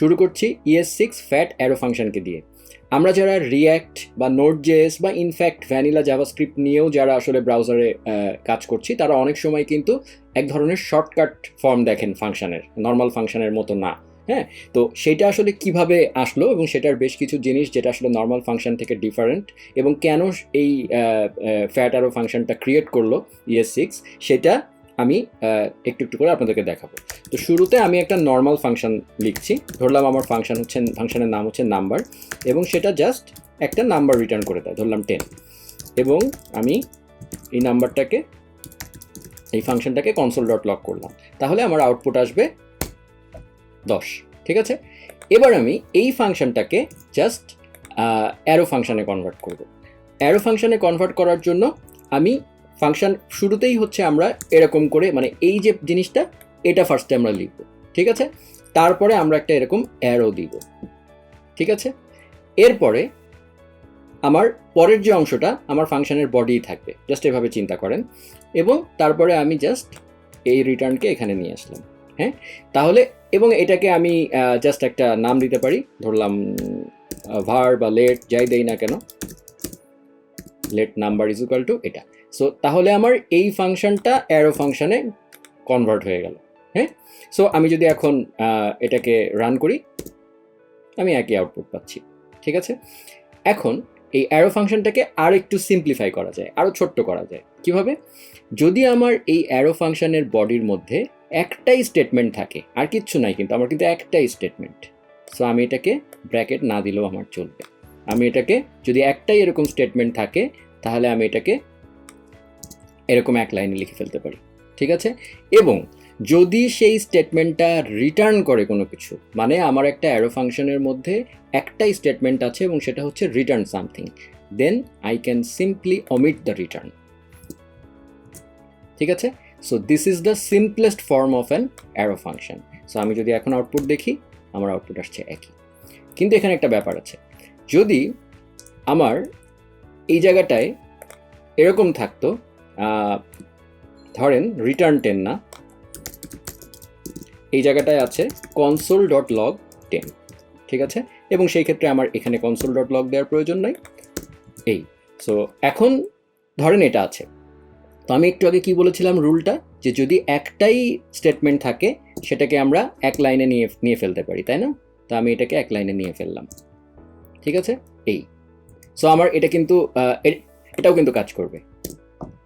শুরু করছি ES6 fat arrow ফাংশনকে দিয়ে। আমরা যারা রিঅ্যাক্ট বা নোড.js বা ইনফ্যাক্ট ভ্যানিলা জাভাস্ক্রিপ্ট নিয়েও যারা আসলে ব্রাউজারে কাজ করছি, তারা অনেক সময় কিন্তু এক ধরনের শর্টকাট ফর্ম দেখেন ফাংশনের, নর্মাল ফাংশনের মতো না। হ্যাঁ, তো সেটা আসলে কিভাবে আসলো এবং সেটার বেশ কিছু জিনিস যেটা আসলে নর্মাল ফাংশন থেকে ডিফারেন্ট এবং কেন এই ফ্যাট অ্যারো ফাংশনটা ক্রিয়েট করলো ES6, সেটা আমি একটু একটু করে আপনাদেরকে দেখাবো। তো শুরুতে আমি একটা নর্মাল ফাংশন লিখছি, ধরলাম আমার ফাংশনের নাম হচ্ছে নাম্বার, এবং সেটা জাস্ট একটা নাম্বার রিটার্ন করে দেয়, ধরলাম 10, এবং আমি এই নাম্বারটাকে, এই ফাংশনটাকে console.log করলাম, তাহলে আমার আউটপুট আসবে 10। ঠিক আছে, এবার আমি এই ফাংশনটাকে জাস্ট অ্যারো ফাংশনে কনভার্ট করব। অ্যারো ফাংশনে কনভার্ট করার জন্য আমি ফাংশন শুরুতেই হচ্ছে আমরা এরকম করে, মানে এই যে জিনিসটা, এটা ফার্স্টে আমরা লিখব। ঠিক আছে, তারপরে আমরা একটা এরকম অ্যারো দিব। ঠিক আছে, এরপরে আমার পরের যে অংশটা আমার ফাংশনের বডি থাকবে, জাস্ট এভাবে চিন্তা করেন, এবং তারপরে আমি জাস্ট এই রিটার্নকে এখানে নিয়ে আসলাম। হ্যাঁ, তাহলে এবং এটাকে আমি জাস্ট একটা নাম দিতে পারি, ধরলাম var বা let, যাই দেই না কেন, let number is equal to এটা। সো তাহলে আমার এই ফাংশনটা অ্যারো ফাংশনে কনভার্ট হয়ে গেল। হ্যাঁ, সো আমি যদি এখন এটাকে রান করি, আমি একই আউটপুট পাচ্ছি। ঠিক আছে, এখন এই অ্যারো ফাংশনটাকে আর একটু সিম্পলিফাই করা যায়, আরও ছোট্ট করা যায়। কিভাবে? যদি আমার এই অ্যারো ফাংশনের বডির মধ্যে একটাই স্টেটমেন্ট থাকে, আর কিচ্ছু নাই, কিন্তু আমার কিন্তু একটাই স্টেটমেন্ট, সো আমি এটাকে ব্র্যাকেট না দিলেও আমার চলবে। আমি এটাকে, যদি একটাই এরকম স্টেটমেন্ট থাকে, তাহলে আমি এটাকে এরকম এক লাইনে লিখে ফেলতে পারি। ঠিক আছে, এবং যদি সেই স্টেটমেন্টটা রিটার্ন করে কোনো কিছু, মানে আমার একটা অ্যারো ফাংশনের মধ্যে একটাই স্টেটমেন্ট আছে এবং সেটা হচ্ছে return something, then I can simply omit the return. ঠিক আছে, so this is the simplest form of an arrow function. So আমি যদি এখন আউটপুট দেখি, আমার আউটপুট আসছে একই, কিন্তু এখানে একটা ব্যাপার আছে। যদি আমার এই জায়গাটায় এরকম থাকতো, ধরেন রিটার্ন 10 না, এই জায়গাটায় আছে console.log 10। ঠিক আছে, এবং সেই ক্ষেত্রে আমার এখানে console.log দেওয়ার প্রয়োজন নাই। এই সো এখন ধরেন এটা আছে, তো আমি একটু আগে কি বলেছিলাম রুলটা, যে যদি একটাই স্টেটমেন্ট থাকে সেটাকে আমরা এক লাইনে নিয়ে ফেলতে পারি, তাই না? তো আমি এটাকে এক লাইনে নিয়ে ফেললাম। ঠিক আছে, এই সো আমার এটা কিন্তু এটাও কিন্তু কাজ করবে।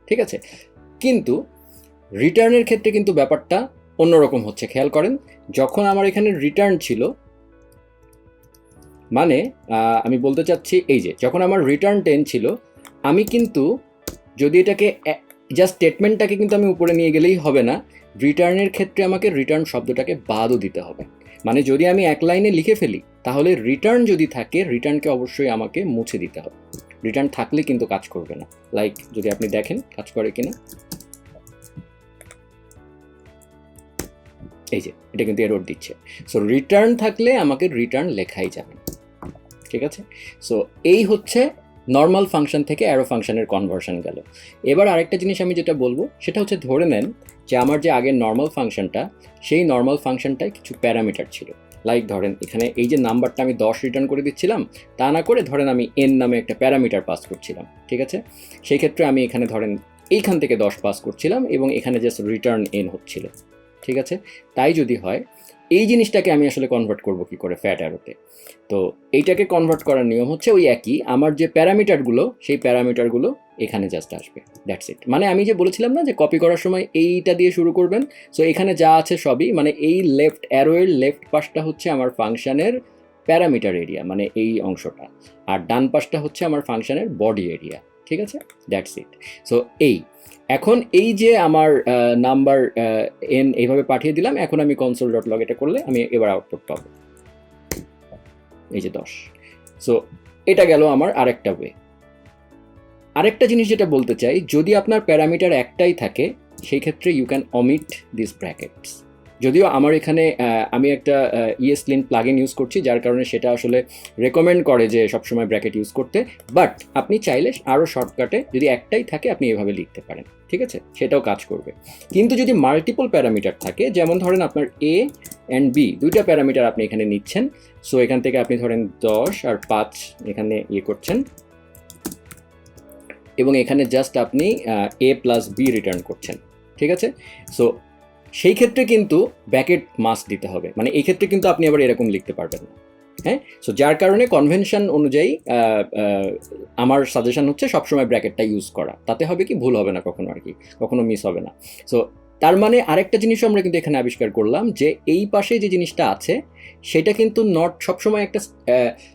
ঠিক আছে, কিন্তু রিটার্নের ক্ষেত্রে কিন্তু ব্যাপারটা অন্যরকম হচ্ছে। খেয়াল করেন, যখন আমার এখানে রিটার্ন ছিল, মানে আমি বলতে চাচ্ছি এই যে যখন আমার রিটার্ন 10 ছিল, আমি কিন্তু যদি এটাকে জাস্ট স্টেটমেন্টটাকে কিন্তু আমি উপরে নিয়ে গেলেই হবে না, রিটার্নের ক্ষেত্রে আমাকে রিটার্ন শব্দটাকে বাদও দিতে হবে। মানে যদি আমি এক লাইনে লিখে ফেলি, তাহলে রিটার্ন যদি থাকে, রিটার্নকে অবশ্যই আমাকে মুছে দিতে হবে। রিটার্ন থাকলে কিন্তু কাজ করবে না। লাইক যদি আপনি দেখেন কাজ করে কিনা, এই যে এটা কিন্তু এরর দিচ্ছে। সো রিটার্ন থাকলে আমাকে রিটার্ন লেখাই যাবে। ঠিক আছে, সো এই হচ্ছে নর্মাল ফাংশন থেকে অ্যারো ফাংশনের কনভার্সন গেল। এবার আরেকটা জিনিস আমি যেটা বলবো সেটা হচ্ছে, ধরে নেন যে আমার যে আগের নর্মাল ফাংশনটা, সেই নর্মাল ফাংশনটায় কিছু প্যারামিটার ছিল। লাইক ধরেন এখানে এই যে নাম্বারটা আমি 10 রিটার্ন করে দিচ্ছিলাম, তা না করে ধরেন আমি n নামে একটা প্যারামিটার পাস করছিলাম। ঠিক আছে, সেই ক্ষেত্রে আমি এখানে ধরেন এইখান থেকে 10 পাস করছিলাম এবং এখানে জাস্ট রিটার্ন n হচ্ছিল। ঠিক আছে, তাই যদি হয়, এই জিনিসটাকে আমি আসলে কনভার্ট করব কি করে ফ্যাট অ্যারোতে? তো এইটাকে কনভার্ট করার নিয়ম হচ্ছে ওই একই, আমার যে প্যারামিটারগুলো, সেই প্যারামিটারগুলো এখানে জাস্ট আসবে, দ্যাটস ইট। মানে আমি যে বলেছিলাম না যে কপি করার সময় এইটা দিয়ে শুরু করবেন, সো এখানে যা আছে সবই, মানে এই লেফট অ্যারোয়ের লেফট পাশটা হচ্ছে আমার ফাংশনের প্যারামিটার এরিয়া, মানে এই অংশটা, আর ডান পাশটা হচ্ছে আমার ফাংশনের বডি এরিয়া। ঠিক আছে, দ্যাটস ইট। সো এখন এই যে আমার নাম্বার n এইভাবে পাঠিয়ে দিলাম, এখন আমি console.log এটা করলে আমি এবার আউটপুট পাবো, এই যে 10। সো এটা গেল আমার আরেকটা ওয়ে। আরেকটা জিনিস যেটা বলতে চাই, যদি আপনার প্যারামিটার একটাই থাকে, সেই ক্ষেত্রে you can omit this brackets. যদিও আমার এখানে আমি একটা ESLint প্লাগইন ইউজ করছি, যার কারণে সেটা আসলে রেকমেন্ড করে যে সবসময় ব্র্যাকেট ইউজ করতে, বাট আপনি চাইলে আরও শর্টকাটে যদি একটাই থাকে আপনি এভাবে লিখতে পারেন, ঠিক আছে, সেটাও কাজ করবে। কিন্তু যদি মাল্টিপল প্যারামিটার থাকে, যেমন ধরেন আপনার A অ্যান্ড B দুইটা প্যারামিটার আপনি এখানে নিচ্ছেন, সো এখান থেকে আপনি ধরেন 10 আর 5 এখানে করছেন, এবং এখানে জাস্ট আপনি A প্লাস B রিটার্ন করছেন, ঠিক আছে। সো সেই ক্ষেত্রে কিন্তু ব্র্যাকেট মাস্ট দিতে হবে, মানে এই ক্ষেত্রে কিন্তু আপনি আবার এরকম লিখতে পারবেন না, হ্যাঁ। সো যার কারণে কনভেনশন অনুযায়ী আমার সাজেশন হচ্ছে সবসময় ব্র্যাকেটটা ইউজ করা, তাতে হবে কি ভুল হবে না কখনো, আর কি কখনো মিস হবে না। সো তার মানে আরেকটা জিনিসও আমরা কিন্তু এখানে আবিষ্কার করলাম যে এই পাশে যে জিনিসটা আছে সেটা কিন্তু নট সবসময় একটা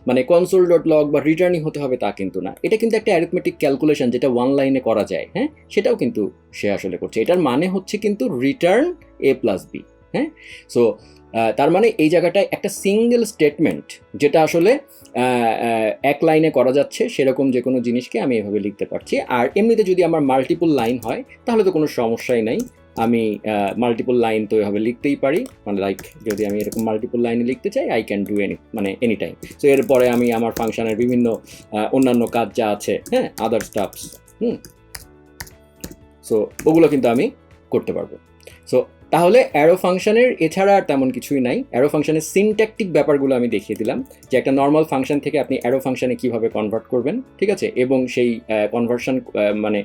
মানে কনসোল ডট লগ বা রিটার্নিং হতে হবে তা কিন্তু না, এটা কিন্তু একটা অ্যারিথমেটিক ক্যালকুলেশন যেটা ওয়ান লাইনে করা যায়, হ্যাঁ, সেটাও কিন্তু সে আসলে করছে। এটার মানে হচ্ছে কিন্তু রিটার্ন A প্লাস B, হ্যাঁ। সো তার মানে এই জায়গাটায় একটা সিঙ্গেল স্টেটমেন্ট যেটা আসলে এক লাইনে করা যাচ্ছে সেরকম যে কোনো জিনিসকে আমি এভাবে লিখতে পারছি। আর এমনিতে যদি আমার মাল্টিপল লাইন হয় তাহলে তো কোনো সমস্যাই নাই, আমি মাল্টিপল লাইন তো এভাবে লিখতেই পারি, মানে লাইক যদি আমি এরকম মাল্টিপল লাইনে লিখতে চাই I can do any time. So এরপরে আমি আমার ফাংশনের বিভিন্ন অন্যান্য কাজ যা আছে, হ্যাঁ, আদার স্টাফস, সো ওগুলো কিন্তু আমি করতে পারবো। সো তাহলে অ্যারো ফাংশনের এছাড়া আর তেমন কিছুই নাই। অ্যারো ফাংশনের সিনট্যাকটিক ব্যাপারগুলো আমি দেখিয়ে দিলাম, যে একটা নর্মাল ফাংশন থেকে আপনি অ্যারো ফাংশনে কীভাবে কনভার্ট করবেন, ঠিক আছে, এবং সেই কনভার্সন মানে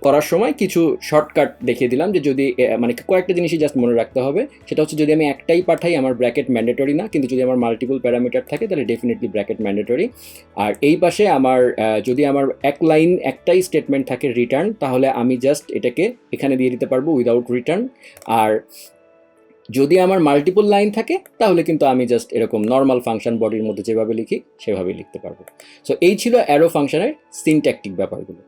করার সময় কিছু শর্টকাট দেখিয়ে দিলাম, যে যদি মানে কয়েকটা জিনিসই জাস্ট মনে রাখতে হবে, সেটা হচ্ছে যদি আমি একটাই পাঠাই আমার ব্র্যাকেট ম্যান্ডেটরি না, কিন্তু যদি আমার মাল্টিপল প্যারামিটার থাকে তাহলে ডেফিনেটলি ব্র্যাকেট ম্যান্ডেটরি। আর এই পাশে আমার যদি আমার এক লাইন একটাই স্টেটমেন্ট থাকে রিটার্ন, তাহলে আমি জাস্ট এটাকে এখানে দিয়ে দিতে পারবো উইদাউট রিটার্ন। আর যদি আমার মাল্টিপল লাইন থাকে তাহলে কিন্তু আমি জাস্ট এরকম নর্মাল ফাংশন বডির মধ্যে যেভাবে লিখি সেভাবে লিখতে পারবো। সো এই ছিল অ্যারো ফাংশনের সিনট্যাকটিক ব্যাপারগুলো।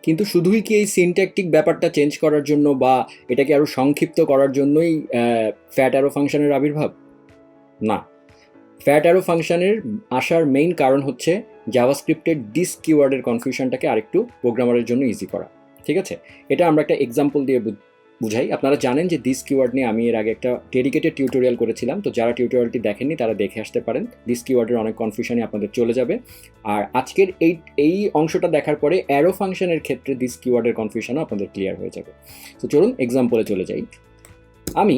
কিন্তু শুধুই কি এই সিনট্যাকটিক ব্যাপারটা চেঞ্জ করার জন্য বা এটাকে আরও সংক্ষিপ্ত করার জন্যই ফ্যাট অ্যারো ফাংশনের আবির্ভাব? না, ফ্যাট অ্যারো ফাংশনের আসার মেইন কারণ হচ্ছে জাভাস্ক্রিপ্টের দিস কিওয়ার্ডের কনফিউশনটাকে আরেকটু প্রোগ্রামারের জন্য ইজি করা, ঠিক আছে। এটা আমরা একটা এক্সাম্পল দিয়ে বুঝাই। আপনারা জানেন যে দিস কিওয়ার্ড নিয়ে আমি এর আগে একটা ডেডিকেটেড টিউটোরিয়াল করেছিলাম, তো যারা টিউটোরিয়ালটি দেখেননি তারা দেখে আসতে পারেন। দিস কিওয়ার্ডের অনেক কনফিউশনই আপনাদের চলে যাবে। আর আজকের এই অংশটা দেখার পরে অ্যারো ফাংশনের ক্ষেত্রে দিস কিওয়ার্ডের কনফিউশনও আপনাদের ক্লিয়ার হয়ে যাবে। তো চলুন এক্সাম্পলে চলে যাই। আমি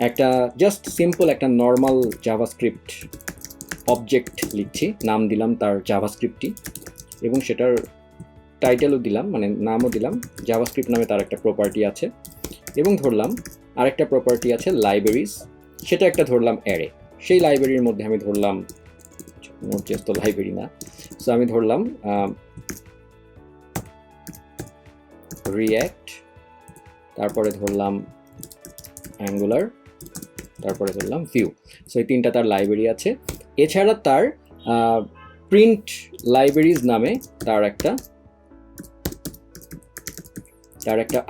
একটা জাস্ট সিম্পল একটা নর্মাল জাভাস্ক্রিপ্ট অবজেক্ট লিখছি, নাম দিলাম তার জাভাস্ক্রিপ্টটি, এবং সেটার টাইটেলও দিলাম, মানে নামও দিলাম জাভাস্ক্রিপ্ট নামে তার একটা প্রপার্টি আছে, এবং ধরলাম আরেকটা প্রপার্টি আছে লাইব্রেরিজ, সেটা একটা ধরলাম অ্যারে। সেই লাইব্রেরির মধ্যে আমি ধরলাম নোড.js, তো লাইব্রেরি না, সো আমি ধরলাম রিঅ্যাক্ট, তারপরে ধরলাম অ্যাঙ্গুলার, তারপরে ধরলাম ভিউ। সো এই তিনটা তার লাইব্রেরি আছে। এছাড়া তার প্রিন্ট লাইব্রেরিজ নামে তার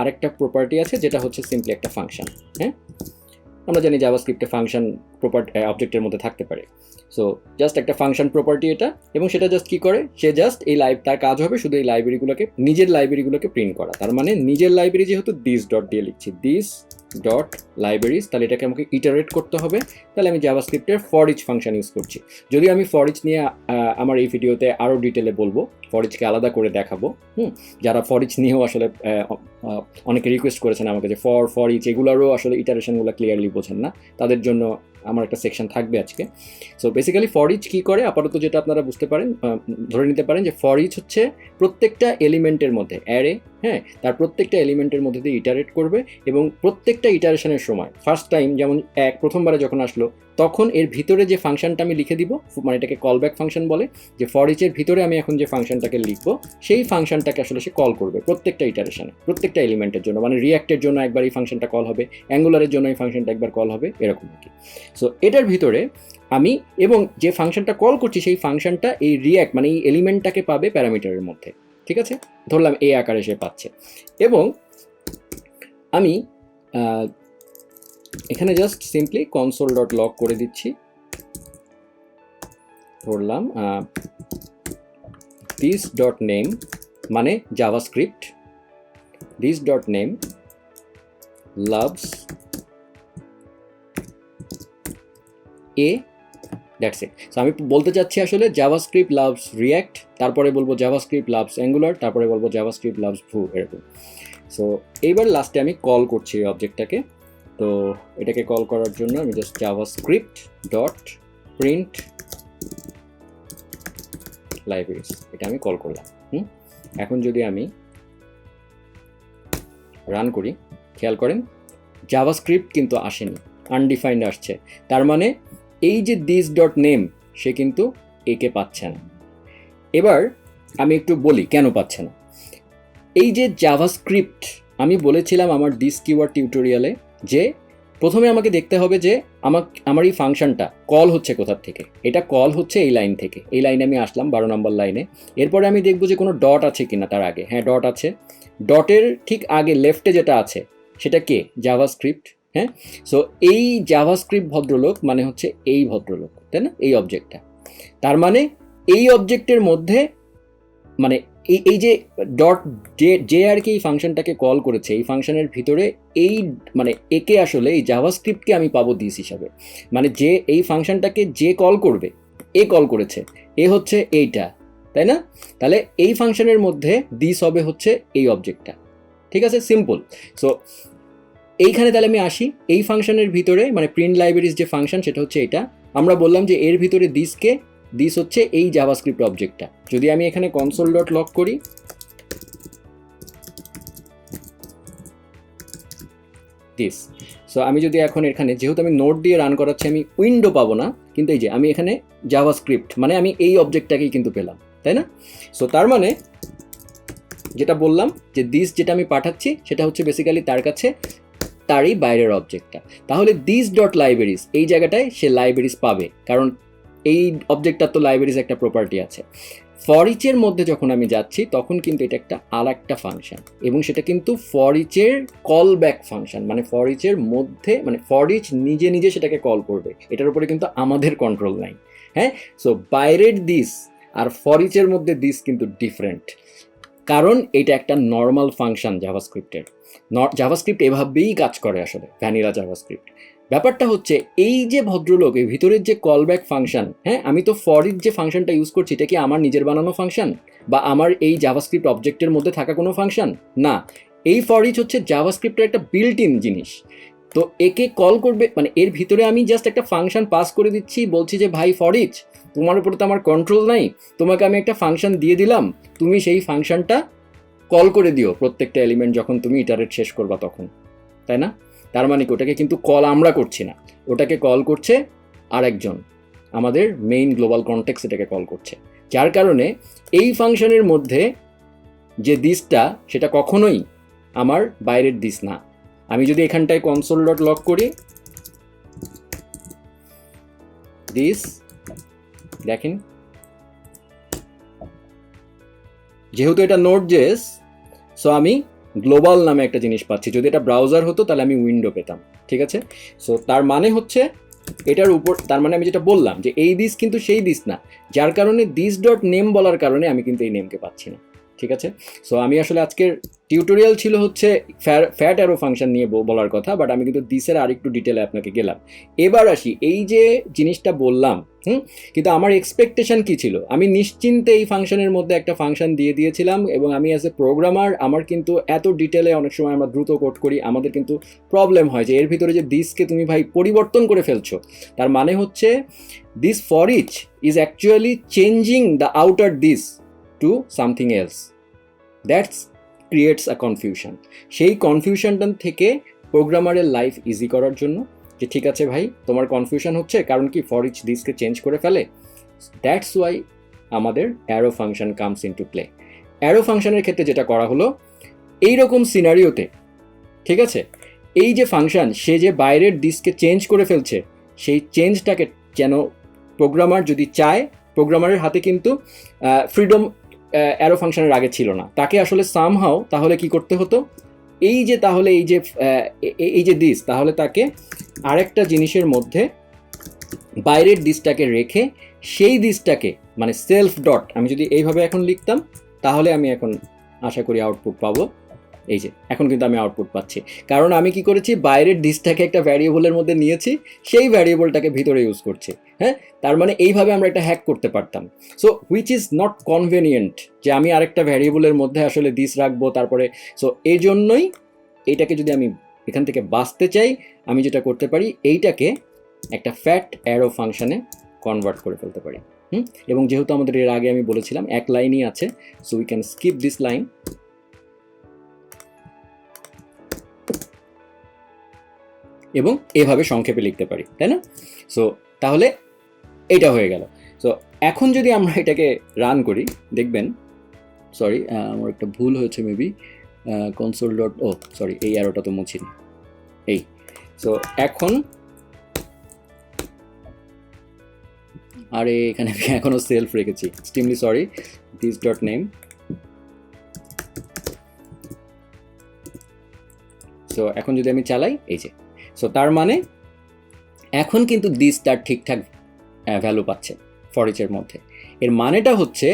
আরেকটা প্রপার্টি আছে, যেটা হচ্ছে সিম্পলি একটা ফাংশন, হ্যাঁ। আমরা জানি জাভাস্ক্রিপ্টে ফাংশন প্রপার্টি অবজেক্টের মধ্যে থাকতে পারে। সো জাস্ট একটা ফাংশন প্রপার্টি এটা, এবং সেটা জাস্ট কী করে, সে জাস্ট তার কাজ হবে শুধু এই লাইব্রেরিগুলোকে, নিজের লাইব্রেরিগুলোকে প্রিন্ট করা। তার মানে নিজের লাইব্রেরি যেহেতু দিস ডট দিয়ে লিখছি, দিস ডট লাইব্রেরিজ, তাহলে এটাকে আমাকে ইটারেট করতে হবে। তাহলে আমি জাভাস্ক্রিপ্টের ফর ইচ ফাংশন ইউজ করছি। যদিও আমি ফর ইচ নিয়ে আমার এই ভিডিওতে আরও ডিটেলে বলবো, ফর ইচকে আলাদা করে দেখাবো। যারা ফর ইচ নিয়েও আসলে অনেকে রিকোয়েস্ট করেছেন আমাকে যে ফর ইচ এগুলোরও আসলে ইটারেশনগুলো ক্লিয়ারলি বোঝেন না, তাদের জন্য আমার একটা সেকশন থাকবে আজকে। সো বেসিক্যালি ফর ইচ কী করে আপাতত যেটা আপনারা বুঝতে পারেন, ধরে নিতে পারেন যে ফর ইচ হচ্ছে প্রত্যেকটা এলিমেন্টের মধ্যে অ্যারে, হ্যাঁ, তার প্রত্যেকটা এলিমেন্টের মধ্যে দিয়ে ইটারেট করবে, এবং প্রত্যেকটা ইটারেশনের সময় ফার্স্ট টাইম যেমন প্রথমবারে যখন আসলো তখন এর ভিতরে যে ফাংশনটা আমি লিখে দিব, মানে এটাকে কলব্যাক ফাংশন বলে, যে ফর ইচের ভিতরে আমি এখন যে ফাংশনটাকে লিখবো সেই ফাংশনটাকে আসলে সে কল করবে প্রত্যেকটা ইটারেশনে, প্রত্যেকটা এলিমেন্টের জন্য। মানে রিঅ্যাক্টের জন্য একবার এই ফাংশনটা কল হবে, অ্যাঙ্গুলারের জন্য এই ফাংশনটা একবার কল হবে, এরকম আর কি। সো এটার ভিতরে আমি এবং যে ফাংশনটা কল করছি সেই ফাংশনটা এই রিঅ্যাক্ট মানে এই এলিমেন্টটাকে পাবে প্যারামিটারের মধ্যে, ঠিক আছে। ধরলাম এই আকারে সে পাচ্ছে, এবং আমি এখানে just simply console dot log করে দিচ্ছি, ধরলাম দিস ডট নেম মানে JavaScript, this dot name loves A, that's it. So আমি বলতে চাচ্ছি আসলে জাভাস্ক্রিপ্ট লাভস রিয়্যাক্ট, তারপরে বলবো জাভাস্ক্রিপ্ট লাভস অ্যাঙ্গুলার, তারপরে বলবো জাভাস্ক্রিপ্ট লাভস ভু, এরকম। সো এইবার লাস্টে আমি কল করছি এই অবজেক্টটাকে। তো এটাকে কল করার জন্য আমি just JavaScript dot print libraries, এটা আমি কল করলাম। এখন যদি আমি রান করি, খেয়াল করেন জাভাস্ক্রিপ্ট কিন্তু আসেনি, আনডিফাইন্ড আসছে। তার মানে এই যে দিস ডট নেম, সে কিন্তু একে পাচ্ছে না। এবার আমি একটু বলি কেন পাচ্ছে না। এই যে জাভাস্ক্রিপ্ট, আমি বলেছিলাম আমার দিস কিওয়ার্ড টিউটোরিয়ালে যে প্রথমে আমাকে দেখতে হবে যে আমার এই ফাংশনটা কল হচ্ছে কোথার থেকে। এটা কল হচ্ছে এই লাইন থেকে। এই লাইনে আমি আসলাম 12 নম্বর লাইনে। এরপরে আমি দেখব যে কোনো ডট আছে কিনা তার আগে। হ্যাঁ, ডট আছে। ডটের ঠিক আগে লেফটে যেটা আছে সেটা কে? জাভাস্ক্রিপ্ট। হ্যাঁ, সো এই জাভাস্ক্রিপ্ট ভদ্রলোক মানে হচ্ছে এই ভদ্রলোক, তাই না? এই অবজেক্টটা। তার মানে এই অবজেক্টের মধ্যে মানে এই যে ডট যে আর কি এই ফাংশনটাকে কল করেছে, এই ফাংশনের ভিতরে এই মানে একে আসলে এই জাভাস্ক্রিপ্টকে আমি পাবো দিস হিসাবে। মানে যে এই ফাংশনটাকে যে কল করবে, এ কল করেছে, এ হচ্ছে এইটা, তাই না? তাহলে এই ফাংশনের মধ্যে দিস হবে হচ্ছে এই অবজেক্টটা। ঠিক আছে, সিম্পল। সো এইখানে তাহলে আমি আসি, এই ফাংশনের ভিতরে মানে প্রিন্ট লাইব্রেরিজ যে ফাংশন সেটা হচ্ছে এটা। আমরা বললাম যে এর ভিতরে দিসকে, দিস হচ্ছে এই জাভাস্ক্রিপ্ট অবজেক্টটা। যদি আমি এখানে কনসোল ডট লগ করি, দিস। সো আমি যদি এখন এখানে, যেহেতু আমি নোট দিয়ে রান করাচ্ছি, আমি উইন্ডো পাবো না, কিন্তু এই যে আমি এখানে জাভাস্ক্রিপ্ট মানে আমি এই অবজেক্টটাকেই কিন্তু পেলাম, তাই না? সো তার মানে যেটা বললাম যে দিস যেটা আমি পাঠাচ্ছি সেটা হচ্ছে বেসিক্যালি তার কাছে তারই বাইরের অবজেক্টটা। তাহলে দিস ডট লাইব্রেরিজ এই জায়গাটায় সে লাইব্রেরিজ পাবে, কারণ এই অবজেক্টটার তো লাইব্রেরিজ একটা প্রপার্টি আছে। ফর ইচের মধ্যে যখন আমি যাচ্ছি তখন কিন্তু এটা একটা আরেকটা ফাংশন, এবং সেটা কিন্তু ফর ইচের কল ব্যাক ফাংশন। মানে ফর ইচের মধ্যে মানে ফর ইচ নিজে নিজে সেটাকে কল করবে, এটার উপরে কিন্তু আমাদের কন্ট্রোল নাই। হ্যাঁ, সো বাইরের দিস আর ফর ইচের মধ্যে দিস কিন্তু ডিফারেন্ট, কারণ এটা একটা নর্মাল ফাংশন জাভাস্ক্রিপ্টের। জাভাস্ক্রিপ্ট এভাবেই কাজ করে আসলে, ভ্যানিলা জাভাস্ক্রিপ্ট। ব্যাপারটা হচ্ছে এই যে ভদ্রলোক, এই ভিতরের যে কলব্যাক ফাংশন, হ্যাঁ, আমি তো ফর ইচ যে ফাংশনটা ইউজ করছি এটা কি আমার নিজের বানানো ফাংশন বা আমার এই জাভাস্ক্রিপ্ট অবজেক্টের মধ্যে থাকা কোনো ফাংশন না। এই ফর ইচ হচ্ছে জাভাস্ক্রিপ্টের একটা বিল্ট ইন জিনিস। তো একে কল করবে মানে এর ভিতরে আমি জাস্ট একটা ফাংশন পাস করে দিচ্ছি, বলছি যে ভাই ফর ইচ, তোমার উপরে তো আমার কন্ট্রোল নাই, তোমাকে আমি একটা ফাংশন দিয়ে দিলাম, তুমি সেই ফাংশনটা কল করে দিও প্রত্যেকটা এলিমেন্ট যখন তুমি ইটারেট শেষ করবা তখন, তাই না? তার মানে কি ওটাকে কিন্তু কল আমরা করছি না, ওটাকে কল করছে আরেকজন, আমাদের মেইন গ্লোবাল কনটেক্সট এটাকে কল করছে। যার কারণে এই ফাংশনের মধ্যে যে দিসটা সেটা কখনোই আমার বাইরের দিস না। আমি যদি এখানটায় কনসোল ডট লগ করি, দিস দেখেন, যেহেতু এটা নোড জেএস, সো আমি গ্লোবাল নামে একটা জিনিস পাচ্ছি। যদি এটা ব্রাউজার হতো তাহলে আমি উইন্ডো পেতাম। ঠিক আছে, সো তার মানে হচ্ছে এটার উপর, তার মানে আমি যেটা বললাম যে এই দিস কিন্তু সেই দিস না, যার কারণে দিস ডট নেম বলার কারণে আমি কিন্তু এই নেমকে পাচ্ছি না। ঠিক আছে, সো আমি আসলে আজকের টিউটোরিয়াল ছিল হচ্ছে ফ্যাট অ্যারো ফাংশন নিয়ে বলার কথা, বাট আমি কিন্তু দিসের আরেকটু ডিটেলে আপনাকে গেলাম। এবার আসি, এই যে জিনিসটা বললাম, কিন্তু আমার এক্সপেকটেশন কি ছিল? আমি নিশ্চিন্তে এই ফাংশনের মধ্যে একটা ফাংশন দিয়ে দিয়েছিলাম, এবং আমি অ্যাজ এ প্রোগ্রামার আমার কিন্তু এত ডিটেলে অনেক সময় আমরা দ্রুত কোড করি, আমাদের কিন্তু প্রবলেম হয় যে এর ভিতরে যে দিসকে তুমি ভাই পরিবর্তন করে ফেলছো। তার মানে হচ্ছে this for each is actually changing the outer this to something else, that's creates a confusion. সেই কনফিউশনটা থেকে প্রোগ্রামারের লাইফ ইজি করার জন্য, যে ঠিক আছে ভাই তোমার কনফিউশন হচ্ছে কারণ কি ফর ইচ দিসকে চেঞ্জ করে ফেলে, দ্যাটস ওয়াই আমাদের arrow function comes into play. Arrow ফাংশনের ক্ষেত্রে যেটা করা হলো, এইরকম সিনারিওতে, ঠিক আছে, এই যে ফাংশন সে যে বাইরের দিসকে চেঞ্জ করে ফেলছে, সেই চেঞ্জটাকে যেন প্রোগ্রামার যদি চায়, প্রোগ্রামারের হাতে কিন্তু ফ্রিডম অ্যারো ফাংশনের আগে ছিল না, তাকে আসলে সামহাও তাহলে কি করতে হতো, এই যে তাহলে এই যে দিস, তাহলে তাকে আরেকটা জিনিসের মধ্যে বাইরের দিসটাকে রেখে সেই দিসটাকে মানে সেলফ ডট, আমি যদি এইভাবে এখন লিখতাম তাহলে আমি এখন আশা করি আউটপুট পাবো এই যে এখন কিন্তু আমি আউটপুট পাচ্ছি, কারণ আমি কি করেছি, বাইরের দিসটাকে একটা ভ্যারিয়েবলের মধ্যে নিয়েছি, সেই ভ্যারিয়েবলটাকে ভিতরে ইউজ করছি। হ্যাঁ, তার মানে এইভাবে আমরা একটা হ্যাক করতে পারতাম। So which is not convenient যে আমি আরেকটা ভ্যারিয়েবলের মধ্যে আসলে দিস রাখবো তারপরে। সো এই জন্যই এইটাকে যদি আমি এখান থেকে বাঁচতে চাই, আমি যেটা করতে পারি, এইটাকে একটা ফ্যাট অ্যারো ফাংশনে কনভার্ট করে ফেলতে পারি। এবং যেহেতু আমাদের এর আগে আমি বলেছিলাম এক লাইনই আছে, so we can skip this line এবং এভাবে সংক্ষেপে লিখতে পারি, তাই না? সো তাহলে এইটা হয়ে গেল। সো এখন যদি আমরা এটাকে রান করি, দেখবেন, সরি আমার একটা ভুল হয়েছে মেবি, কনসোল ডট, ও সরি এই অ্যারোটা তো মুছিনি, এই। সো এখন আরে এখানে আমি এখনো সেলফ রেখেছি, extremely sorry, this dot name. So এখন যদি আমি চালাই, এই যে, সো তার মানে এখন কিন্তু দিস তার ঠিকঠাক ভ্যালু পাচ্ছে ফর ইচের মধ্যে। এর মানেটা হচ্ছে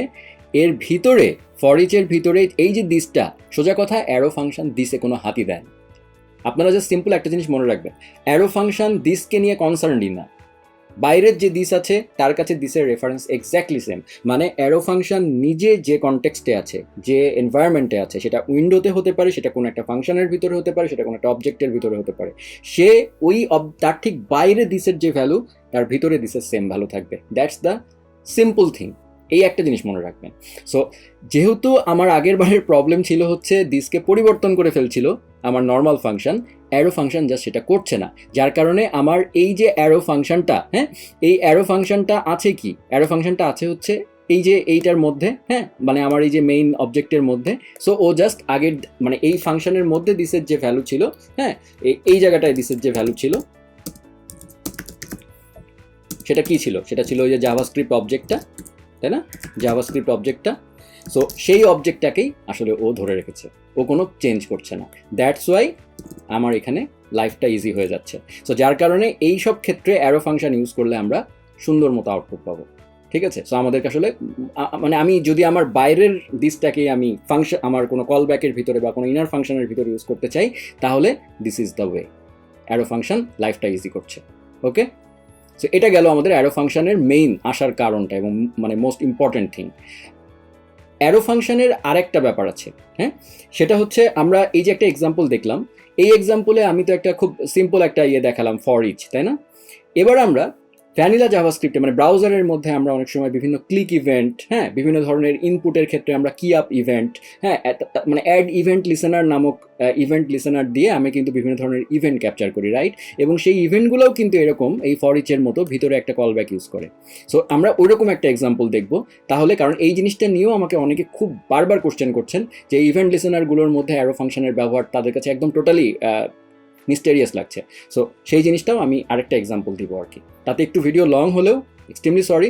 এর ভিতরে, ফর ইচের ভিতরে এই যে দিসটা, সোজা কথা অ্যারো ফাংশন দিসে কোনো হাতি দেয় না। আপনারা জাস্ট সিম্পল একটা জিনিস মনে রাখবেন, অ্যারো ফাংশন দিসকে নিয়ে কনসার্নডই না। বাইরের যে দিস আছে তার কাছে দিসের রেফারেন্স এক্স্যাক্টলি সেম। মানে অ্যারো ফাংশন নিজে যে কনটেক্সটে আছে, যে এনভায়রনমেন্টে আছে, সেটা উইন্ডোতে হতে পারে, সেটা কোনো একটা ফাংশনের ভিতরে হতে পারে, সেটা কোনো একটা অবজেক্টের ভিতরে হতে পারে, সে ওই তার ঠিক বাইরে দিসের যে ভ্যালু, তার ভিতরে দিসের সেম ভ্যালু থাকবে। That's the simple thing. এই একটা জিনিস মনে রাখবেন। সো যেহেতু আমার আগের বারের প্রবলেম ছিল হচ্ছে দিসকে পরিবর্তন করে ফেলছিল আমার normal function, arrow function just সেটা করছে না, যার কারণে আমার এই যে অ্যারো ফাংশনটা, হ্যাঁ, এই অ্যারো ফাংশনটা আছে কি, অ্যারো ফাংশনটা আছে হচ্ছে এই যে এইটার মধ্যে, হ্যাঁ, মানে আমার এই যে মেইন অবজেক্টের মধ্যে। সো ও জাস্ট আগের, মানে এই ফাংশনের মধ্যে দিসের যে ভ্যালু ছিল, হ্যাঁ, এই জায়গাটায় দিসের যে ভ্যালু ছিল, সেটা কি ছিল, সেটা ছিল ওই যে জাভাস্ক্রিপ্ট অবজেক্টটা, তাই না, জাভাস্ক্রিপ্ট অবজেক্টটা। সো সেই অবজেক্টটাকেই আসলে ও ধরে রেখেছে, ও কোনো চেঞ্জ করছে না। দ্যাটস ওয়াই আমার এখানে লাইফটা ইজি হয়ে যাচ্ছে। সো যার কারণে এই সব ক্ষেত্রে অ্যারো ফাংশন ইউজ করলে আমরা সুন্দর মতো আউটপুট পাবো। ঠিক আছে? সো আমাদেরকে আসলে মানে আমি যদি আমার বাইরের দিসটাকে আমি ফাংশন, আমার কোনো কল ব্যাকের ভিতরে বা কোনো ইনার ফাংশনের ভিতরে ইউজ করতে চাই, তাহলে this is the way. Arrow function লাইফটা ইজি করছে। ওকে, সো এটা গেল আমাদের অ্যারো ফাংশনের মেইন আসার কারণটা এবং মানে মোস্ট ইম্পর্টেন্ট থিং। অ্যারো ফাংশনের আরেকটা ব্যাপার আছে, হ্যাঁ, সেটা হচ্ছে আমরা এই যে একটা এক্সাম্পল দেখলাম, এই এক্সাম্পলে আমি তো একটা খুব সিম্পল একটা দেখালাম ফর ইচ, তাই না? এবার আমরা ভ্যানিলা জাভাস্ক্রিপ্টে, মানে ব্রাউজারের মধ্যে আমরা অনেক সময় বিভিন্ন ক্লিক ইভেন্ট, হ্যাঁ, বিভিন্ন ধরনের ইনপুটের ক্ষেত্রে আমরা কি আপ ইভেন্ট, হ্যাঁ, মানে অ্যাড ইভেন্ট লিসেনার নামক ইভেন্ট লিসেনার দিয়ে আমি কিন্তু বিভিন্ন ধরনের ইভেন্ট ক্যাপচার করি, রাইট? এবং সেই ইভেন্টগুলোও কিন্তু এরকম এই ফর ইচের মতো ভিতরে একটা কল ব্যাক ইউজ করে। সো আমরা ওইরকম একটা এক্সাম্পল দেখবো তাহলে, কারণ এই জিনিসটা নিয়েও আমাকে অনেকে খুব বারবার কোশ্চেন করছেন যে ইভেন্ট লিসেনারগুলোর মধ্যে অ্যারো ফাংশনের ব্যবহার তাদের কাছে একদম টোটালি মিস্টেরিয়াস লাগছে। সো সেই জিনিসটাও আমি আরেকটা এক্সাম্পল দিব আর কি, তাতে একটু ভিডিও লং হলেও এক্সট্রিমলি সরি।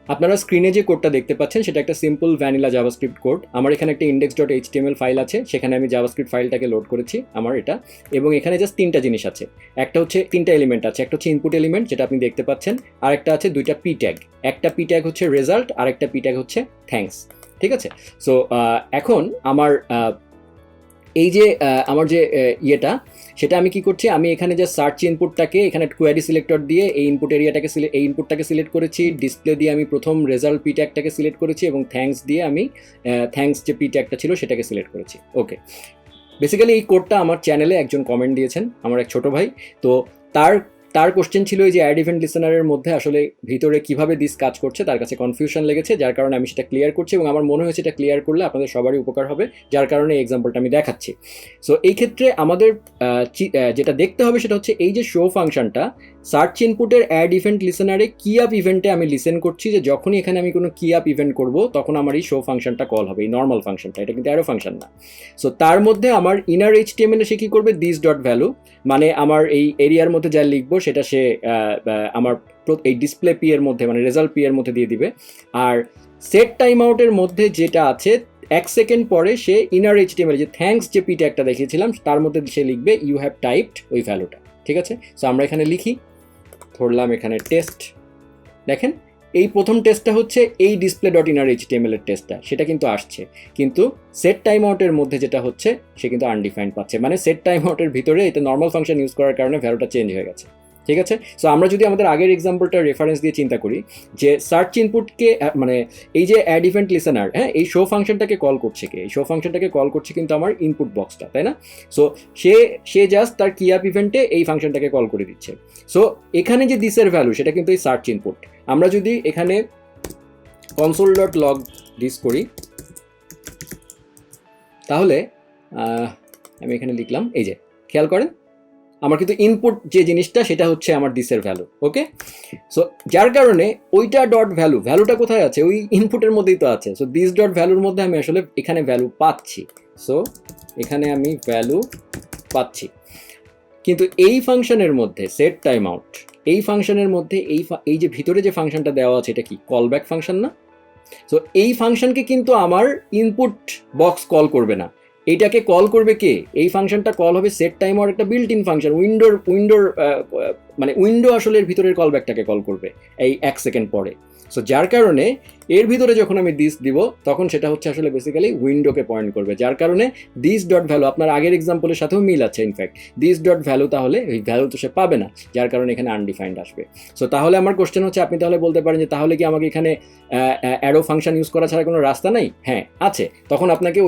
আপনারা স্ক্রিনে যে কোডটা দেখতে পাচ্ছেন সেটা একটা সিম্পল ভ্যানিলা জাভাস্ক্রিপ্ট কোড। আমার এখানে একটা index.html ফাইল আছে, সেখানে আমি জাভাস্ক্রিপ্ট ফাইলটাকে লোড করেছি আমার এটা, এবং এখানে জাস্ট তিনটা জিনিস আছে। একটা হচ্ছে, তিনটা এলিমেন্ট আছে, একটা হচ্ছে ইনপুট এলিমেন্ট যেটা আপনি দেখতে পাচ্ছেন, আর একটা আছে দুইটা পি ট্যাগ, একটা পি ট্যাগ হচ্ছে রেজাল্ট আর একটা পি ট্যাগ হচ্ছে থ্যাঙ্কস। ঠিক আছে? সো এখন আমার এই যে আমার যে ইয়েটা, সেটা আমি কি করছি, আমি এখানে যে সার্চ ইনপুটটাকে এখানে কোয়ারি সিলেক্টর দিয়ে এই ইনপুট এরিয়াটাকে এই ইনপুটটাকে সিলেক্ট করেছি, ডিসপ্লে দিয়ে আমি প্রথম রেজাল্ট পি ট্যাগটাকে সিলেক্ট করেছি এবং থ্যাঙ্কস দিয়ে আমি থ্যাঙ্কস যে পি ট্যাগটা ছিল সেটাকে সিলেক্ট করেছি। ওকে, বেসিক্যালি এই কোডটা আমার চ্যানেলে একজন কমেন্ট দিয়েছেন, আমার এক ছোটো ভাই। তো তার কোশ্চেন ছিল এই যে অ্যাড ইভেন্ট লিসেনারের মধ্যে আসলে ভিতরে কিভাবে দিস কাজ করছে, তার কাছে কনফিউশন লেগেছে, যার কারণে আমি সেটা ক্লিয়ার করছি এবং আমার মনে হয়েছে এটা ক্লিয়ার করলে আপনাদের সবারই উপকার হবে, যার কারণে এই এক্সাম্পলটা আমি দেখাচ্ছি। সো এই ক্ষেত্রে আমাদের যেটা দেখতে হবে সেটা হচ্ছে এই যে শো ফাংশনটা সার্চ ইনপুটের অ্যাড ইভেন্ট লিসেনারে কি আপ ইভেন্টে আমি লিসেন করছি, যে যখনই এখানে আমি কোনো কি আপ ইভেন্ট করব তখন আমার এই শো ফাংশনটা কল হবে, এই নর্মাল ফাংশনটা, এটা কিন্তু অ্যারো ফাংশন না। সো তার মধ্যে আমার ইনার HTML সে কী করবে, দিস ডট ভ্যালু, মানে আমার এই এরিয়ার মধ্যে যা লিখবো সেটা সে আমার এই ডিসপ্লে পি এর মধ্যে, মানে রেজাল্ট পি এর মধ্যে দিয়ে দিবে। আর সেট টাইম আউটের মধ্যে যেটা আছে 1 সেকেন্ড পরে সে ইনার HTML যে থ্যাঙ্কস যে পি ট্যাগটা দেখিয়েছিলাম তার মধ্যে সে লিখবে ইউ হ্যাভ টাইপড ওই ভ্যালুটা। ঠিক আছে? সো আমরা এখানে লিখি, ধরলাম এখানে টেস্ট, দেখেন এই প্রথম টেস্টটা হচ্ছে এই ডিসপ্লে ডট ইনার এইচটিএমএল এর টেস্টটা, সেটা কিন্তু আসছে, কিন্তু সেট টাইম আউটের মধ্যে যেটা হচ্ছে সে কিন্তু আনডিফাইন্ড পাচ্ছে, মানে সেট টাইম আউটের ভিতরে এটা নর্মাল ফাংশন ইউজ করার কারণে ভ্যালুটা চেঞ্জ হয়ে গেছে। ঠিক আছে, সো আমরা যদি আমাদের আগের এক্সাম্পলটা রেফারেন্স দিয়ে চিন্তা করি যে সার্চ ইনপুটকে মানে এই যে অ্যাড ইভেন্ট লিসেনার, হ্যাঁ, এই শো ফাংশনটাকে কল করছে কে? এই শো ফাংশনটাকে কল করছে কিন্তু আমার ইনপুট বক্সটা, তাই না? সো সে জাস্ট তার কি অ্যাপ ইভেন্টে এই ফাংশনটাকে কল করে দিচ্ছে। সো এখানে যে দিসের ভ্যালু সেটা কিন্তু এই সার্চ ইনপুট। আমরা যদি এখানে কনসোল ডট লগ দিস করি তাহলে আমি এখানে লিখলাম, এই যে খেয়াল করেন আমার কিন্তু ইনপুট যে জিনিসটা সেটা হচ্ছে আমার দিসের ভ্যালু। ওকে, সো যার কারণে ওইটা ডট ভ্যালুটা কোথায় আছে? ওই ইনপুটের মধ্যেই তো আছে। সো দিস ডট ভ্যালুর মধ্যে আমি আসলে এখানে ভ্যালু পাচ্ছি। সো এখানে আমি ভ্যালু পাচ্ছি, কিন্তু এই ফাংশনের মধ্যে সেট টাইম আউট, এই ফাংশনের মধ্যে এই যে ভিতরে যে ফাংশনটা দেওয়া আছে এটা কি কলব্যাক ফাংশন না? সো এই ফাংশনকে কিন্তু আমার ইনপুট বক্স কল করবে না, এইটাকে কল করবে কে? এই ফাংশনটা কল হবে সেট টাইম আউট, একটা বিল্ট ইন ফাংশন, উইন্ডোর মানে উইন্ডো আসলে এর ভিতরের কলব্যাকটাকে কল করবে এই 1 সেকেন্ড পরে। সো যার কারণে এর ভিতরে যখন আমি দিস দিব তখন সেটা হচ্ছে আসলে বেসিক্যালি উইন্ডোকে পয়েন্ট করবে, যার কারণে দিস ডট ভ্যালু আপনার আগের এক্সাম্পলের সাথেও মিল আছে। ইনফ্যাক্ট দিস ডট ভ্যালু, তাহলে ওই ভ্যালু তো সে পাবে না, যার কারণে এখানে আনডিফাইন্ড আসবে। সো তাহলে আমার কোশ্চেন হচ্ছে, আপনি তাহলে বলতে পারেন যে তাহলে কি আমাকে এখানে অ্যারো ফাংশন ইউজ করা ছাড়া কোনো রাস্তা নেই? হ্যাঁ আছে, তখন আপনাকে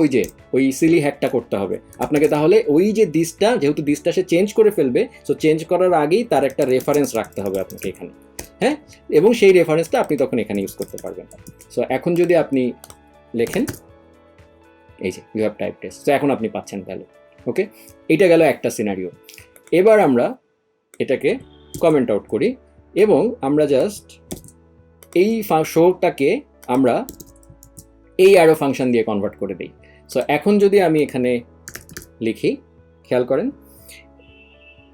ওই সিলি হ্যাকটা করতে হবে। আপনাকে তাহলে ওই যে দিসটা, যেহেতু দিসটা সে চেঞ্জ করে ফেলবে, সো চেঞ্জ করার আগেই তার একটা রেফারেন্স রাখতে হবে আপনাকে এখানে, হ্যাঁ, এবং সেই রেফারেন্সটা আপনি তখন এখানে ইউজ করতে পারবেন। সো এখন যদি আপনি লেখেন এই যে ইউ হ্যাভ টাইপ টেস্ট, তো এখন আপনি পাচ্ছেন ভ্যালু। ওকে, এটা গেল একটা সিনারিও। এবার আমরা এটাকে কমেন্ট আউট করি এবং আমরা জাস্ট এই শোটাকে আমরা এই অ্যারো ফাংশন দিয়ে কনভার্ট করে দিই। সো এখন যদি আমি এখানে লিখি, খেয়াল করেন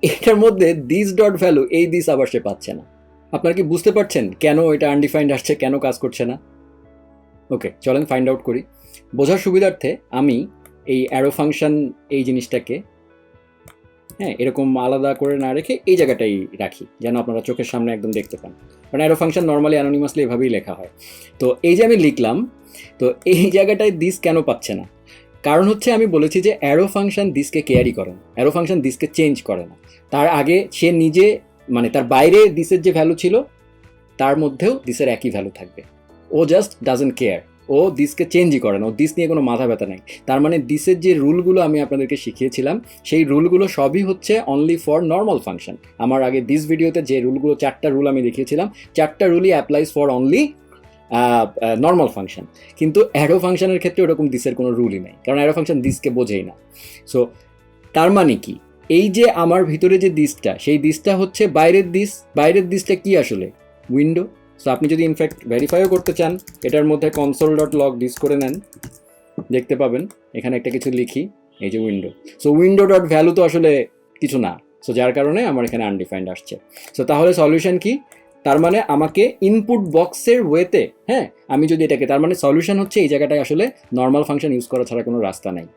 এটার মধ্যে দিস ডট ভ্যালু, এই দিস আবার সে পাচ্ছে না। আপনারা কি বুঝতে পারছেন কেন এটা আনডিফাইন্ড আসছে, কেন কাজ করছে না? ওকে, চলেন ফাইন্ড আউট করি। বোঝার সুবিধার্থে আমি এই অ্যারো ফাংশন এই জিনিসটাকে, হ্যাঁ, এরকম আলাদা করে না রেখে এই জায়গাটাই রাখি, যেন আপনারা চোখের সামনে একদম দেখতে পান। কারণ অ্যারো ফাংশন নর্মালি অ্যানোনিমাসলি এভাবেই লেখা হয়। তো এই যে আমি লিখলাম, তো এই জায়গাটায় দিস কেন পাচ্ছে না? কারণ হচ্ছে আমি বলেছি যে অ্যারো ফাংশন দিসকে ক্যারি করে না, অ্যারো ফাংশন দিসকে চেঞ্জ করে না। তার আগে সে নিজে, মানে তার বাইরে দিসের যে ভ্যালু ছিল তার মধ্যেও দিসের একই ভ্যালু থাকবে। ও জাস্ট ডাজন্ট কেয়ার, ও দিসকে চেঞ্জই করে না, ও দিস নিয়ে কোনো মাথা ব্যথা নাই। তার মানে দিসের যে রুলগুলো আমি আপনাদেরকে শিখিয়েছিলাম সেই রুলগুলো সবই হচ্ছে অনলি ফর নর্মাল ফাংশন। আমার আগে দিস ভিডিওতে যে রুলগুলো, 4টা রুল আমি দেখিয়েছিলাম, 4টা রুলই applies for only normal function. কিন্তু অ্যারো ফাংশনের ক্ষেত্রে ওরকম দিসের কোনো রুলই নেই, কারণ অ্যারো ফাংশন দিসকে বোঝেই না। সো তার মানে কি, এই যে আমার ভিতরে যে দিসটা, সেই দিসটা হচ্ছে বাইরের দিস। বাইরের দিসটা কি আসলে? উইন্ডো। সো আপনি যদি ইনফ্যাক্ট ভেরিফাইও করতে চান, এটার মধ্যে কনসোল ডট লগ দিস করে নেন, দেখতে পাবেন এখানে একটা কিছু লিখি, এই যে window. So window dot value তো আসলে কিছু না, সো যার কারণে আমার এখানে আনডিফাইন্ড আসছে। সো তাহলে সলিউশন কি? তার মানে আমাকে ইনপুট বক্সের ওয়েতে, হ্যাঁ, আমি যদি এটাকে, তার মানে সলিউশন হচ্ছে এই জায়গাটায় আসলে নর্মাল ফাংশন ইউজ করা ছাড়া কোনো রাস্তা নাই।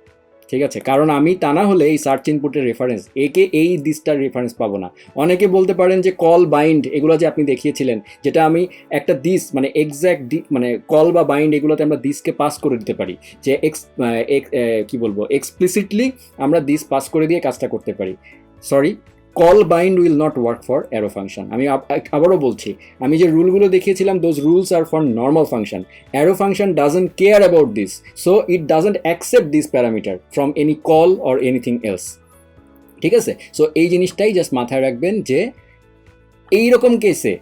ঠিক আছে, কারণ আমি তা না হলে এই সার্চ ইনপুটের রেফারেন্স, একে এই দিসটার রেফারেন্স পাবো না। অনেকে বলতে পারেন যে কল বাইন্ড এগুলো যে আপনি দেখিয়েছিলেন, যেটা আমি একটা দিস মানে এক্স্যাক্ট মানে কল বা বাইন্ড এগুলোতে আমরা দিসকে পাস করে দিতে পারি, যে কি বলবো, এক্সপ্লিসিটলি আমরা দিস পাস করে দিয়ে কাজটা করতে পারি। Sorry, call bind will not work for arrow function. আমি আবারও বলছি, আমি যে রুলগুলো দেখিয়েছিলাম those rules are for normal function. Arrow function doesn't care about this, so it doesn't accept this parameter from any call or anything else. ঠিক আছে, so এই জিনিসটাই জাস্ট মাথায় রাখবেন যে এইরকম কেসে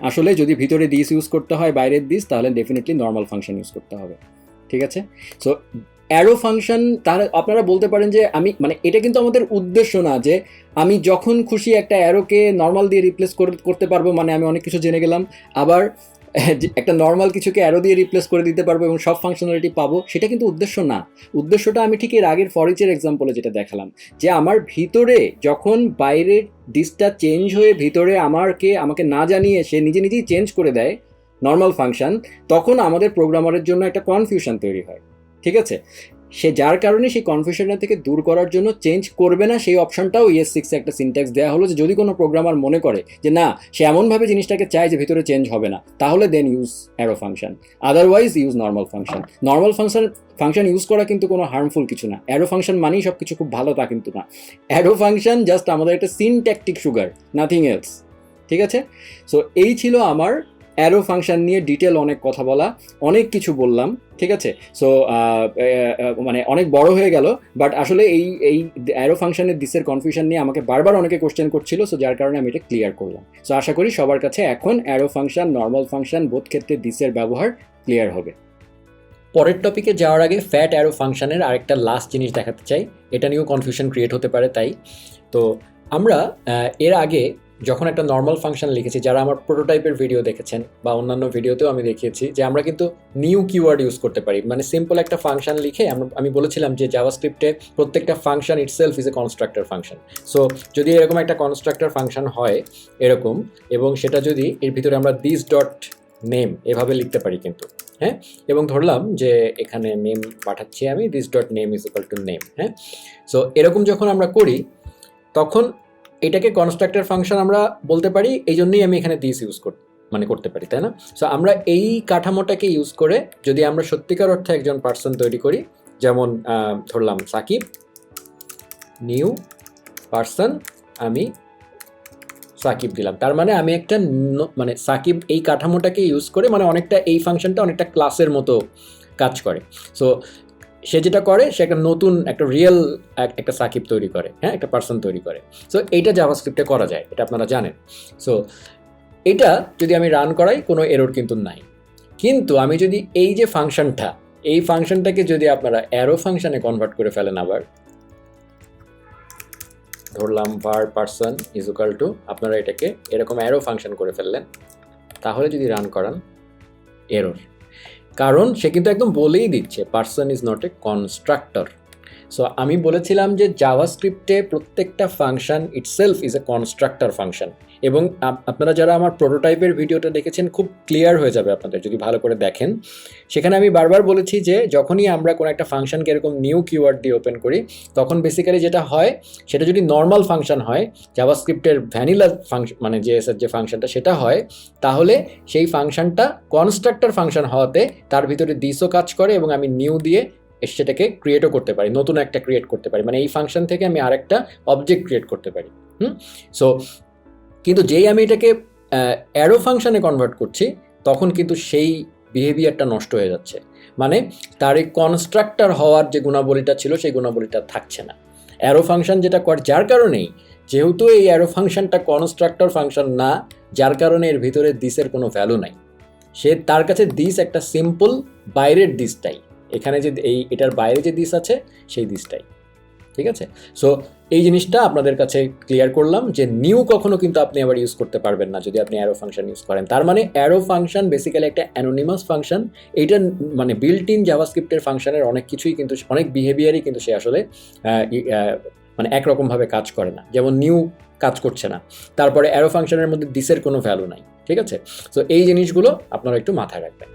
আসলে যদি ভিতরে দিস ইউজ করতে হয় বাইরের দিস, তাহলে ডেফিনেটলি নর্মাল ফাংশন ইউজ করতে হবে। ঠিক আছে, সো অ্যারো ফাংশন, তাহলে আপনারা বলতে পারেন যে আমি, মানে এটা কিন্তু আমাদের উদ্দেশ্য না যে আমি যখন খুশি একটা অ্যারোকে নর্মাল দিয়ে রিপ্লেস করতে পারবো, মানে আমি অনেক কিছু জেনে গেলাম, আবার একটা নর্মাল কিছুকে অ্যারো দিয়ে রিপ্লেস করে দিতে পারবো এবং সব ফাংশনালিটি পাবো, সেটা কিন্তু উদ্দেশ্য না। উদ্দেশ্যটা আমি ঠিক এর আগের ফরিচের এক্সাম্পলে যেটা দেখালাম, যে আমার ভিতরে যখন বাইরের দিসটা চেঞ্জ হয়ে ভিতরে আমাকে না জানিয়ে সে নিজে নিজেই চেঞ্জ করে দেয় নর্মাল ফাংশন, তখন আমাদের প্রোগ্রামারের জন্য একটা কনফিউশন তৈরি হয়। ঠিক আছে, সে যার কারণে সেই কনফিউশনটা থেকে দূর করার জন্য চেঞ্জ করবে না সেই অপশনটাও ES6 একটা সিনট্যাক্স দেওয়া হলো যে যদি কোনো প্রোগ্রামার মনে করে যে না সে এমনভাবে জিনিসটাকে চায় যে ভিতরে চেঞ্জ হবে না, তাহলে then use arrow function, otherwise use normal function. Normal function use করা কিন্তু কোনো হার্মফুল কিছু না। অ্যারো ফাংশন মানেই সব কিছু খুব ভালো তা কিন্তু না। অ্যারো ফাংশন জাস্ট আমাদের একটা সিনট্যাকটিক সুগার, নাথিং এলস। ঠিক আছে? সো এই ছিল আমার অ্যারো ফাংশন নিয়ে ডিটেল অনেক কথা বলা, অনেক কিছু বললাম। ঠিক আছে? সো মানে অনেক বড় হয়ে গেল, বাট আসলে এই অ্যারো ফাংশনের দিসের কনফিউশন নিয়ে আমাকে বারবার অনেকে কোশ্চেন করছিল, সো যার কারণে আমি এটা ক্লিয়ার করলাম। সো আশা করি সবার কাছে এখন arrow function, normal function both ক্ষেত্রে দিসের ব্যবহার ক্লিয়ার হবে। পরের টপিকে যাওয়ার আগে ফ্যাট অ্যারো ফাংশনের আরেকটা লাস্ট জিনিস দেখাতে চাই, এটা নিয়েও কনফিউশন ক্রিয়েট হতে পারে। তাই তো আমরা এর আগে যখন একটা নর্মাল ফাংশন লিখেছি, যারা আমার প্রোটোটাইপের ভিডিও দেখেছেন বা অন্যান্য ভিডিওতেও আমি দেখিয়েছি যে আমরা কিন্তু নিউ কিওয়ার্ড ইউজ করতে পারি। মানে সিম্পল একটা ফাংশন লিখে আমি বলেছিলাম যে জাভাস্ক্রিপ্টে প্রত্যেকটা function itself is a constructor function. So যদি এরকম একটা কনস্ট্রাক্টর ফাংশন হয় এরকম, এবং সেটা যদি এর ভিতরে আমরা দিস ডট নেম এভাবে লিখতে পারি কিন্তু, হ্যাঁ, এবং ধরলাম যে এখানে নেম পাঠাচ্ছি আমি, this dot name is equal to name, হ্যাঁ। সো এরকম যখন আমরা করি তখন এটাকে কনস্ট্রাক্টর ফাংশন আমরা বলতে পারি, এই জন্যই আমি এখানে দিস ইউজ করতে পারি, তাই না? সো আমরা এই কাঠামোটাকে ইউজ করে যদি আমরা সত্যিকার অর্থে একজন পার্সন তৈরি করি, যেমন ধরলাম সাকিব, নিউ পার্সন, আমি সাকিব দিলাম, তার মানে আমি একটা মানে সাকিব এই কাঠামোটাকে ইউজ করে, মানে অনেকটা এই ফাংশনটা অনেকটা ক্লাসের মতো কাজ করে। সো সে যেটা করে, সে একটা নতুন একটা রিয়েল একটা সাকিব তৈরি করে, হ্যাঁ, একটা পার্সন তৈরি করে। সো এইটা জাভাস্ক্রিপ্টে করা যায়, এটা আপনারা জানেন। সো এটা যদি আমি রান করাই কোনো এরর কিন্তু নাই। কিন্তু আমি যদি এই যে ফাংশনটা, এই ফাংশনটাকে যদি আপনারা অ্যারো ফাংশনে কনভার্ট করে ফেলেন, আবার ধরলাম var person is equal to, আপনারা এটাকে এরকম অ্যারো ফাংশন করে ফেললেন, তাহলে যদি রান করান এরর, কারণ সে কিন্তু একদম বলেই দিচ্ছে person is not a constructor. So আমি বলেছিলাম যে জাভাস্ক্রিপ্টে প্রত্যেকটা function itself is a constructor function, এবং আপনারা যারা আমার প্রোটোটাইপের ভিডিওটা দেখেছেন খুব ক্লিয়ার হয়ে যাবে আপনাদের যদি ভালো করে দেখেন। সেখানে আমি বারবার বলেছি যে যখনই আমরা কোনো একটা ফাংশনকে এরকম নিউ কিওয়ার্ড দিয়ে ওপেন করি, তখন বেসিক্যালি যেটা হয়, সেটা যদি নর্মাল ফাংশন হয়, জাভাস্ক্রিপ্টের ভ্যানিলা ফাংশন মানে যে ফাংশনটা সেটা হয়, তাহলে সেই ফাংশনটা কনস্ট্রাক্টর ফাংশন হওয়াতে তার ভিতরে দিসও কাজ করে, এবং আমি নিউ দিয়ে সেটাকে ক্রিয়েটও করতে পারি, নতুন একটা ক্রিয়েট করতে পারি, মানে এই ফাংশন থেকে আমি আরেকটা অবজেক্ট ক্রিয়েট করতে পারি। সো কিন্তু যেই আমি এটাকে অ্যারো ফাংশনে কনভার্ট করছি, তখন কিন্তু সেই বিহেভিয়ারটা নষ্ট হয়ে যাচ্ছে, মানে তার এই কনস্ট্রাক্টর হওয়ার যে গুণাবলীটা ছিল সেই গুণাবলীটা থাকছে না। অ্যারো ফাংশন যেটা করে, যার কারণেই, যেহেতু এই অ্যারো ফাংশনটা কনস্ট্রাক্টর ফাংশন না, যার কারণে এর ভিতরে দিসের কোনো ভ্যালু নাই, তার কাছে দিস একটা সিম্পল বাইরের দিসটাই, এখানে যে এটার বাইরে যে দিস আছে সেই দিসটাই। ঠিক আছে? সো এই জিনিসটা আপনাদের কাছে ক্লিয়ার করলাম যে নিউ কখনো কিন্তু আপনি আবার ইউজ করতে পারবেন না যদি আপনি অ্যারো ফাংশন ইউজ করেন। তার মানে অ্যারো ফাংশন বেসিক্যালি একটা অ্যানোনিমাস ফাংশন। এইটা মানে বিল্ট ইন জাভাস্ক্রিপ্টের ফাংশনের অনেক কিছুই কিন্তু, অনেক বিহেভিয়ারই কিন্তু সে আসলে মানে একরকমভাবে কাজ করে না। যেমন নিউ কাজ করছে না, তারপরে অ্যারো ফাংশনের মধ্যে দিসের কোনো ভ্যালু নাই। ঠিক আছে? সো এই জিনিসগুলো আপনারা একটু মাথায় রাখবেন।